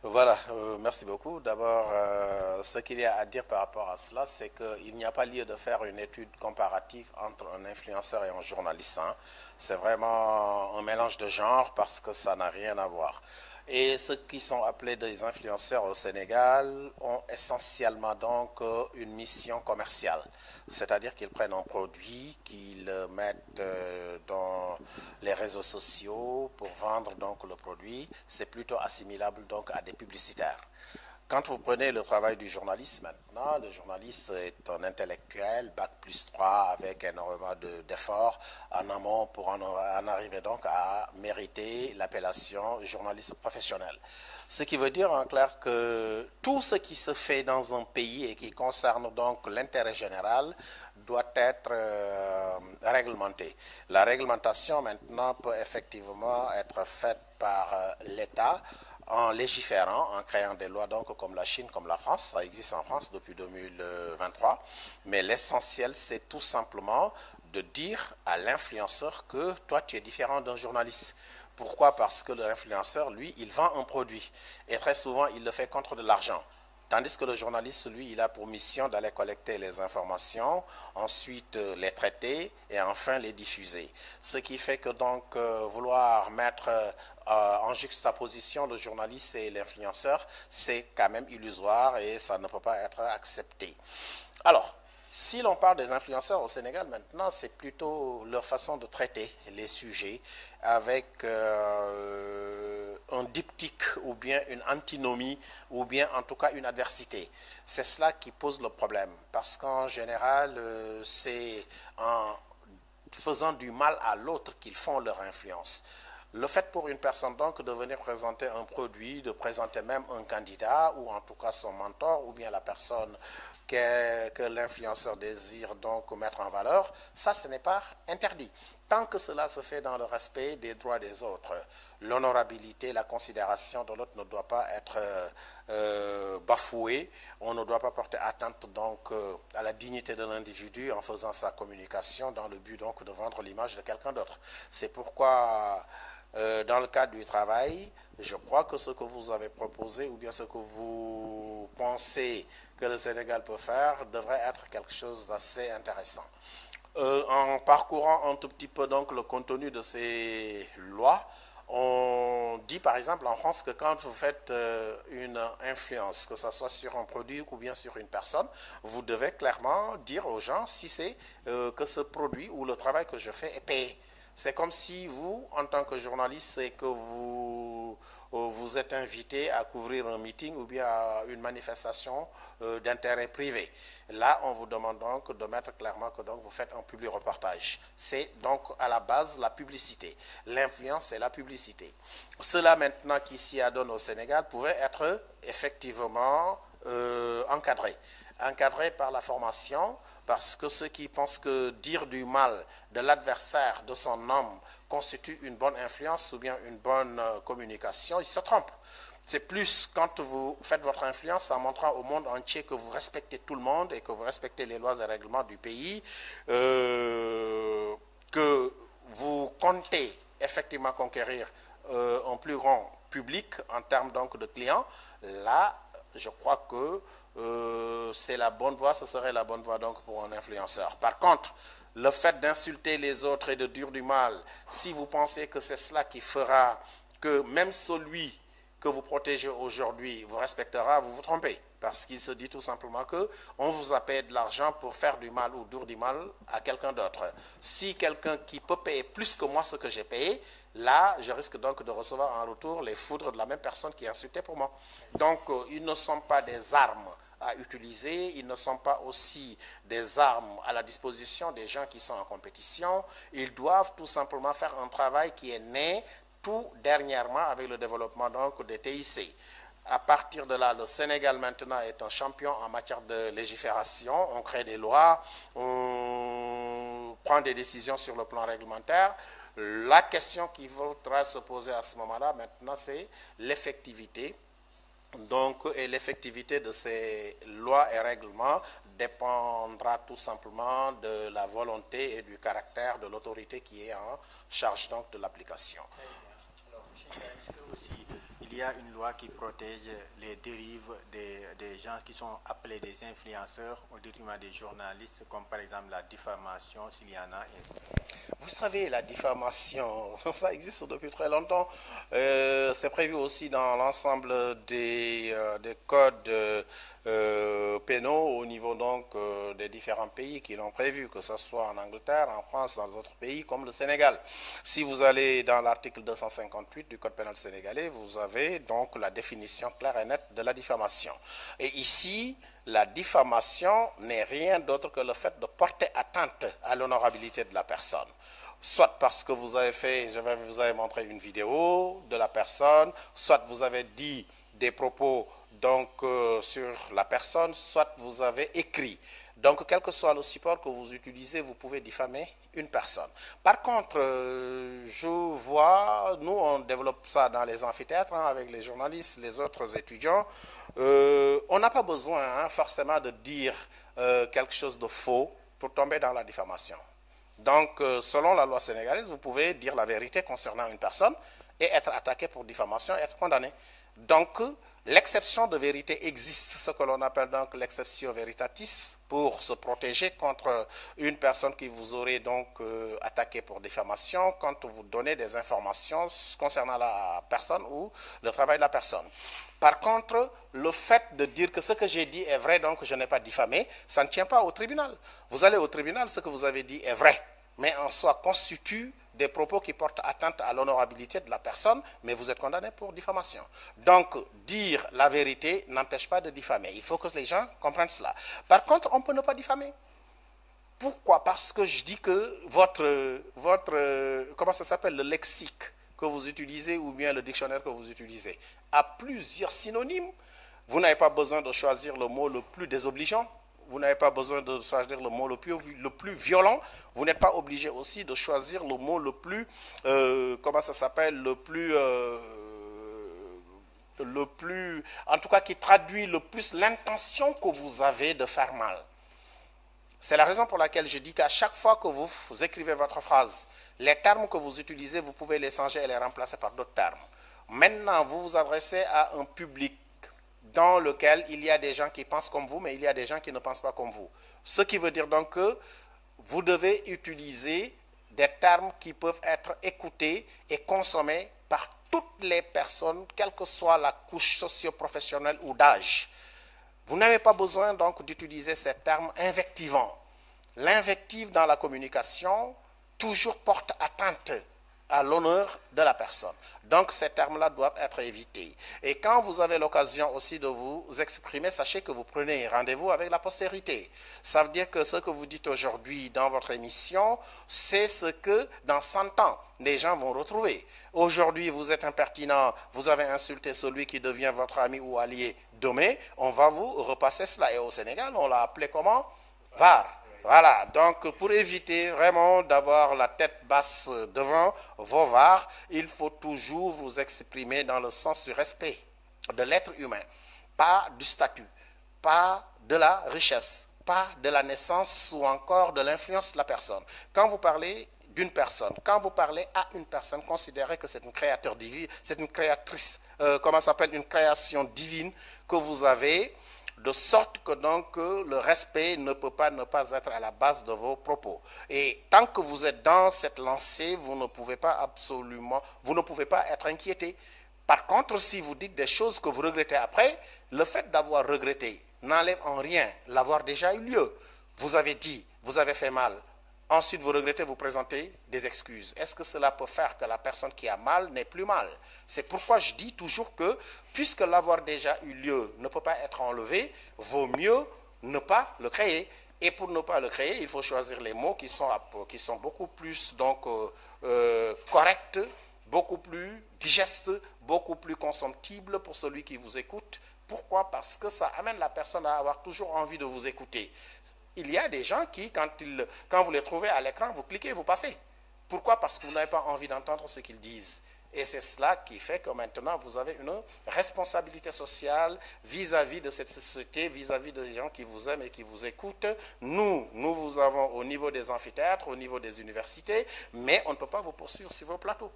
Voilà, merci beaucoup. D'abord, ce qu'il y a à dire par rapport à cela, c'est qu'il n'y a pas lieu de faire une étude comparative entre un influenceur et un journaliste, hein. C'est vraiment un mélange de genres parce que ça n'a rien à voir. Et ceux qui sont appelés des influenceurs au Sénégal ont essentiellement donc une mission commerciale. C'est-à-dire qu'ils prennent un produit, qu'ils le mettent dans les réseaux sociaux pour vendre donc le produit. C'est plutôt assimilable donc à des publicitaires. Quand vous prenez le travail du journaliste maintenant, le journaliste est un intellectuel, bac plus 3 avec énormément d'efforts en amont pour en arriver donc à mériter l'appellation journaliste professionnel. Ce qui veut dire en clair que tout ce qui se fait dans un pays et qui concerne donc l'intérêt général doit être réglementé. La réglementation maintenant peut effectivement être faite par l'État en légiférant, en créant des lois donc comme la Chine, comme la France. Ça existe en France depuis 2023. Mais l'essentiel, c'est tout simplement de dire à l'influenceur que toi, tu es différent d'un journaliste. Pourquoi? Parce que l'influenceur, lui, il vend un produit. Et très souvent, il le fait contre de l'argent. Tandis que le journaliste, lui, il a pour mission d'aller collecter les informations, ensuite les traiter et enfin les diffuser. Ce qui fait que donc vouloir mettre en juxtaposition le journaliste et l'influenceur, c'est quand même illusoire et ça ne peut pas être accepté. Alors, si l'on parle des influenceurs au Sénégal maintenant, c'est plutôt leur façon de traiter les sujets avec un diptyque ou bien une antinomie ou bien en tout cas une adversité. C'est cela qui pose le problème parce qu'en général, c'est en faisant du mal à l'autre qu'ils font leur influence. Le fait pour une personne donc de venir présenter un produit, de présenter même un candidat ou en tout cas son mentor ou bien la personne que l'influenceur désire donc mettre en valeur, ça ce n'est pas interdit. Tant que cela se fait dans le respect des droits des autres, l'honorabilité, la considération de l'autre ne doit pas être bafouée, on ne doit pas porter atteinte donc à la dignité de l'individu en faisant sa communication dans le but donc de vendre l'image de quelqu'un d'autre. C'est pourquoi dans le cadre du travail, je crois que ce que vous avez proposé ou bien ce que vous pensez que le Sénégal peut faire devrait être quelque chose d'assez intéressant. En parcourant un tout petit peu donc le contenu de ces lois, on dit par exemple en France que quand vous faites une influence, que ce soit sur un produit ou bien sur une personne, vous devez clairement dire aux gens si c'est que ce produit ou le travail que je fais est payé. C'est comme si vous, en tant que journaliste, et que vous êtes invité à couvrir un meeting ou bien à une manifestation d'intérêt privé. Là, on vous demande donc de mettre clairement que donc vous faites un public reportage. C'est donc à la base la publicité. L'influence, c'est la publicité. Cela maintenant qui s'y adonne au Sénégal pouvait être effectivement encadré. Encadré par la formation, parce que ceux qui pensent que dire du mal de l'adversaire, de son homme, constitue une bonne influence ou bien une bonne communication, ils se trompent. C'est plus quand vous faites votre influence en montrant au monde entier que vous respectez tout le monde et que vous respectez les lois et règlements du pays, que vous comptez effectivement conquérir un plus grand public en termes donc de clients. Là, je crois que c'est la bonne voie, ce serait la bonne voie donc pour un influenceur. Par contre, le fait d'insulter les autres et de dire du mal, si vous pensez que c'est cela qui fera que même celui que vous protégez aujourd'hui vous respectera, vous vous trompez. Parce qu'il se dit tout simplement que on vous a payé de l'argent pour faire du mal ou dire du mal à quelqu'un d'autre. Si quelqu'un qui peut payer plus que moi ce que j'ai payé, là, je risque donc de recevoir en retour les foudres de la même personne qui a insulté pour moi. Donc, ils ne sont pas des armes à utiliser, ils ne sont pas aussi des armes à la disposition des gens qui sont en compétition. Ils doivent tout simplement faire un travail qui est né tout dernièrement avec le développement donc des TIC. À partir de là, le Sénégal maintenant est un champion en matière de légifération. On crée des lois, on prend des décisions sur le plan réglementaire. La question qui faudra se poser à ce moment-là maintenant, c'est l'effectivité. Donc, et l'effectivité de ces lois et règlements dépendra tout simplement de la volonté et du caractère de l'autorité qui est en charge donc de l'application. Très bien. Alors, Cheikh, est-ce que aussi il y a une loi qui protège les dérives des gens qui sont appelés des influenceurs au détriment des journalistes, comme par exemple la diffamation, s'il y en a. Vous savez, la diffamation, ça existe depuis très longtemps. C'est prévu aussi dans l'ensemble des codes pénaux au niveau donc des différents pays qui l'ont prévu, que ce soit en Angleterre, en France, dans d'autres pays comme le Sénégal. Si vous allez dans l'article 258 du code pénal sénégalais, vous avez donc la définition claire et nette de la diffamation. Et ici, la diffamation n'est rien d'autre que le fait de porter atteinte à l'honorabilité de la personne. Soit parce que vous avez fait, vous avez montré une vidéo de la personne, soit vous avez dit des propos donc sur la personne, soit vous avez écrit. Donc, quel que soit le support que vous utilisez, vous pouvez diffamer une personne. Par contre, je vois, nous on développe ça dans les amphithéâtres avec les journalistes, les autres étudiants. On n'a pas besoin forcément de dire quelque chose de faux pour tomber dans la diffamation. Donc, selon la loi sénégalaise, vous pouvez dire la vérité concernant une personne et être attaqué pour diffamation et être condamné. Donc, l'exception de vérité existe, ce que l'on appelle donc l'exception veritatis, pour se protéger contre une personne qui vous aurait donc attaqué pour diffamation quand vous donnez des informations concernant la personne ou le travail de la personne. Par contre, le fait de dire que ce que j'ai dit est vrai, donc je n'ai pas diffamé, ça ne tient pas au tribunal. Vous allez au tribunal, ce que vous avez dit est vrai, mais en soi constitue des propos qui portent atteinte à l'honorabilité de la personne, mais vous êtes condamné pour diffamation. Donc, dire la vérité n'empêche pas de diffamer. Il faut que les gens comprennent cela. Par contre, on peut ne pas diffamer. Pourquoi? Parce que je dis que comment ça s'appelle, le lexique que vous utilisez ou bien le dictionnaire que vous utilisez a plusieurs synonymes. Vous n'avez pas besoin de choisir le mot le plus désobligeant. Vous n'avez pas besoin de choisir le mot le plus violent. Vous n'êtes pas obligé aussi de choisir le mot le plus, comment ça s'appelle, le plus, en tout cas qui traduit le plus l'intention que vous avez de faire mal. C'est la raison pour laquelle je dis qu'à chaque fois que vous écrivez votre phrase, les termes que vous utilisez, vous pouvez les changer et les remplacer par d'autres termes. Maintenant, vous vous adressez à un public dans lequel il y a des gens qui pensent comme vous, mais il y a des gens qui ne pensent pas comme vous. Ce qui veut dire donc que vous devez utiliser des termes qui peuvent être écoutés et consommés par toutes les personnes, quelle que soit la couche socio-professionnelle ou d'âge. Vous n'avez pas besoin donc d'utiliser ces termes invectivants. L'invective dans la communication toujours porte atteinte à l'honneur de la personne. Donc ces termes-là doivent être évités. Et quand vous avez l'occasion aussi de vous exprimer, sachez que vous prenez rendez-vous avec la postérité. Ça veut dire que ce que vous dites aujourd'hui dans votre émission, c'est ce que dans 100 ans, les gens vont retrouver. Aujourd'hui, vous êtes impertinent, vous avez insulté celui qui devient votre ami ou allié. Demain, on va vous repasser cela. Et au Sénégal, on l'a appelé comment? VAR. Voilà, donc pour éviter vraiment d'avoir la tête basse devant vos VAR, il faut toujours vous exprimer dans le sens du respect de l'être humain, pas du statut, pas de la richesse, pas de la naissance ou encore de l'influence de la personne. Quand vous parlez d'une personne, quand vous parlez à une personne, considérez que c'est une créature divine, c'est une créatrice, comment ça s'appelle, une création divine que vous avez, de sorte que donc le respect ne peut pas ne pas être à la base de vos propos. Et tant que vous êtes dans cette lancée, vous ne pouvez pas être inquiété. Par contre, si vous dites des choses que vous regrettez après, le fait d'avoir regretté n'enlève en rien l'avoir déjà eu lieu. Vous avez dit, vous avez fait mal. Ensuite, vous regrettez, vous présentez des excuses. Est-ce que cela peut faire que la personne qui a mal n'est plus mal? C'est pourquoi je dis toujours que, puisque l'avoir déjà eu lieu ne peut pas être enlevé, vaut mieux ne pas le créer. Et pour ne pas le créer, il faut choisir les mots qui sont beaucoup plus donc, corrects, beaucoup plus digestes, beaucoup plus consomptibles pour celui qui vous écoute. Pourquoi? Parce que ça amène la personne à avoir toujours envie de vous écouter. Il y a des gens qui, quand vous les trouvez à l'écran, vous cliquez et vous passez. Pourquoi? Parce que vous n'avez pas envie d'entendre ce qu'ils disent. Et c'est cela qui fait que maintenant, vous avez une responsabilité sociale vis-à-vis de cette société, vis-à-vis des gens qui vous aiment et qui vous écoutent. Nous vous avons au niveau des amphithéâtres, au niveau des universités, mais on ne peut pas vous poursuivre sur vos plateaux.